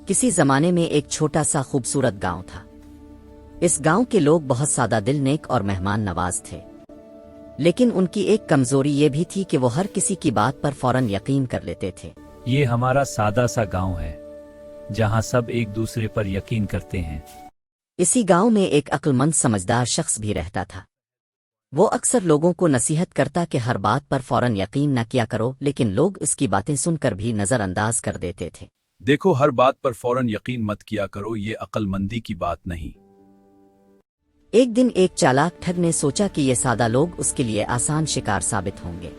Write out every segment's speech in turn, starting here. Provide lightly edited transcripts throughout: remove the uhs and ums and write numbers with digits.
کسی زمانے میں ایک چھوٹا سا خوبصورت گاؤں تھا۔ اس گاؤں کے لوگ بہت سادہ دل، نیک اور مہمان نواز تھے، لیکن ان کی ایک کمزوری یہ بھی تھی کہ وہ ہر کسی کی بات پر فوراً یقین کر لیتے تھے۔ یہ ہمارا سادہ سا گاؤں ہے جہاں سب ایک دوسرے پر یقین کرتے ہیں۔ اسی گاؤں میں ایک عقل مند سمجھدار شخص بھی رہتا تھا۔ وہ اکثر لوگوں کو نصیحت کرتا کہ ہر بات پر فوراً یقین نہ کیا کرو، لیکن لوگ اس کی باتیں سن کر بھی نظر انداز کر دیتے تھے۔ دیکھو، ہر بات پر فوراً یقین مت کیا کرو، یہ عقل مندی کی بات نہیں۔ ایک دن ایک چالاک ٹھگ نے سوچا کہ یہ سادہ لوگ اس کے لیے آسان شکار ثابت ہوں گے۔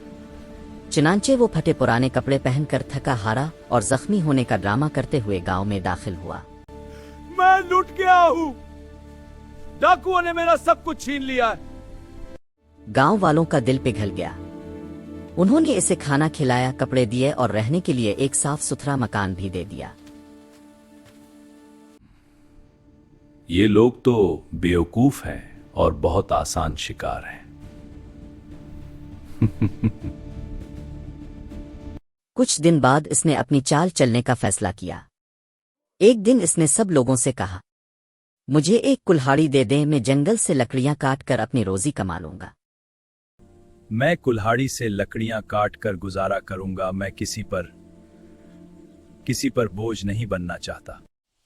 چنانچہ وہ پھٹے پرانے کپڑے پہن کر تھکا ہارا اور زخمی ہونے کا ڈرامہ کرتے ہوئے گاؤں میں داخل ہوا۔ میں لٹ گیا ہوں، ڈاکوؤں نے میرا سب کچھ چھین لیا ہے۔ گاؤں والوں کا دل پگھل گیا۔ انہوں نے اسے کھانا کھلایا، کپڑے دیے اور رہنے کے لیے ایک صاف ستھرا مکان بھی دے دیا۔ یہ لوگ تو بیوقوف ہیں اور بہت آسان شکار ہیں۔ کچھ دن بعد اس نے اپنی چال چلنے کا فیصلہ کیا۔ ایک دن اس نے سب لوگوں سے کہا، مجھے ایک کلہاڑی دے دیں، میں جنگل سے لکڑیاں کاٹ کر اپنی روزی کما لوں گا۔ میں کلہاڑی سے لکڑیاں کاٹ کر گزارا کروں گا، میں کسی پر بوجھ نہیں بننا چاہتا۔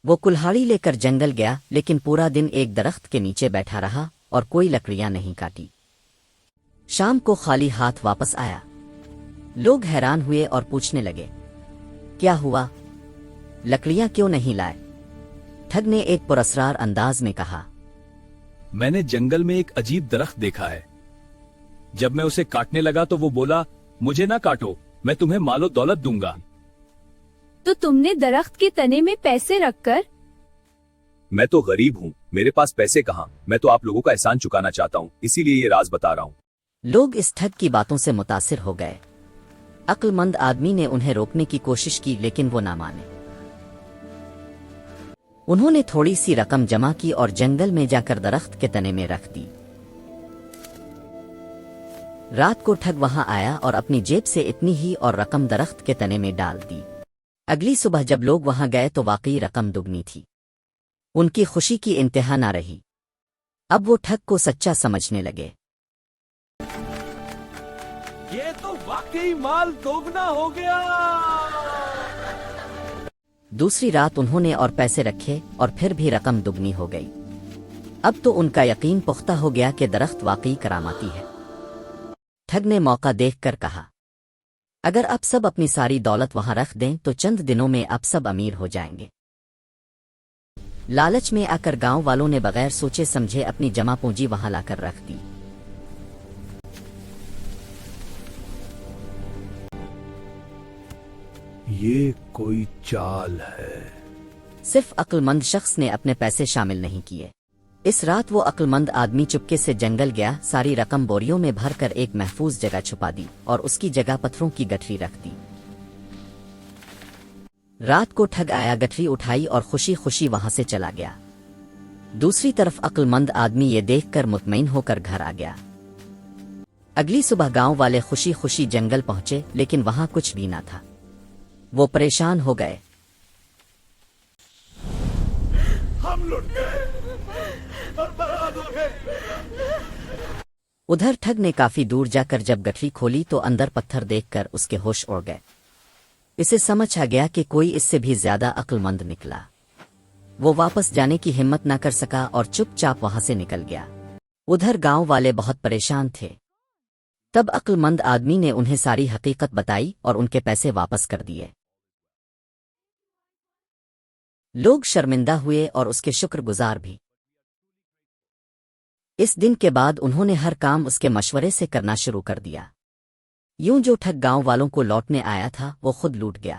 وہ کلہاڑی لے کر جنگل گیا، لیکن پورا دن ایک درخت کے نیچے بیٹھا رہا اور کوئی لکڑیاں نہیں کاٹی۔ شام کو خالی ہاتھ واپس آیا۔ لوگ حیران ہوئے اور پوچھنے لگے، کیا ہوا؟ لکڑیاں کیوں نہیں لائے؟ ٹھگ نے ایک پراسرار انداز میں کہا، میں نے جنگل میں ایک عجیب درخت دیکھا ہے۔ جب میں اسے کاٹنے لگا تو وہ بولا، مجھے نہ کاٹو، میں تمہیں مال و دولت دوں گا۔ تو تم نے درخت کے تنے میں پیسے رکھ کر؟ میں تو غریب ہوں، میرے پاس پیسے کہاں، میں تو آپ لوگوں کا احسان چکانا چاہتا ہوں، اسی لیے یہ راز بتا رہا ہوں۔ لوگ اس ٹھگ کی باتوں سے متاثر ہو گئے۔ عقل مند آدمی نے انہیں روکنے کی کوشش کی، لیکن وہ نہ مانے۔ انہوں نے تھوڑی سی رقم جمع کی اور جنگل میں جا کر درخت کے تنے میں رکھ دی۔ رات کو ٹھگ وہاں آیا اور اپنی جیب سے اتنی ہی اور رقم درخت کے تنے میں ڈال دی۔ اگلی صبح جب لوگ وہاں گئے تو واقعی رقم دگنی تھی۔ ان کی خوشی کی انتہا نہ رہی۔ اب وہ ٹھگ کو سچا سمجھنے لگے۔ یہ تو واقعی مال دوگنا ہو گیا۔ دوسری رات انہوں نے اور پیسے رکھے اور پھر بھی رقم دگنی ہو گئی۔ اب تو ان کا یقین پختہ ہو گیا کہ درخت واقعی کراماتی ہے۔ ٹھگ نے موقع دیکھ کر کہا، اگر اب سب اپنی ساری دولت وہاں رکھ دیں تو چند دنوں میں اب سب امیر ہو جائیں گے۔ لالچ میں آ کر گاؤں والوں نے بغیر سوچے سمجھے اپنی جمع پونجی وہاں لا کر رکھ دی۔ یہ کوئی چال ہے۔ صرف عقل مند شخص نے اپنے پیسے شامل نہیں کیے۔ اس رات وہ عقل مند آدمی چپکے سے جنگل گیا، ساری رقم بوریوں میں بھر کر ایک محفوظ جگہ چھپا دی اور اس کی جگہ پتھروں کی گٹھری رکھ دی۔ رات کو ٹھگ آیا، گٹھری اٹھائی اور خوشی خوشی وہاں سے چلا گیا۔ دوسری طرف عقل مند آدمی یہ دیکھ کر مطمئن ہو کر گھر آ گیا۔ اگلی صبح گاؤں والے خوشی خوشی جنگل پہنچے، لیکن وہاں کچھ بھی نہ تھا۔ وہ پریشان ہو گئے۔ ہم لٹ گئے اور برباد ہو گئے۔ ادھر ٹھگ نے کافی دور جا کر جب گٹھری کھولی تو اندر پتھر دیکھ کر اس کے ہوش اڑ گئے۔ اسے سمجھ آ گیا کہ کوئی اس سے بھی زیادہ عقل مند نکلا۔ وہ واپس جانے کی ہمت نہ کر سکا اور چپ چاپ وہاں سے نکل گیا۔ ادھر گاؤں والے بہت پریشان تھے۔ تب عقل مند آدمی نے انہیں ساری حقیقت بتائی اور ان کے پیسے واپس کر دیے۔ لوگ شرمندہ ہوئے اور اس کے شکر گزار بھی۔ اس دن کے بعد انہوں نے ہر کام اس کے مشورے سے کرنا شروع کر دیا۔ یوں جو ٹھگ گاؤں والوں کو لوٹنے آیا تھا وہ خود لوٹ گیا۔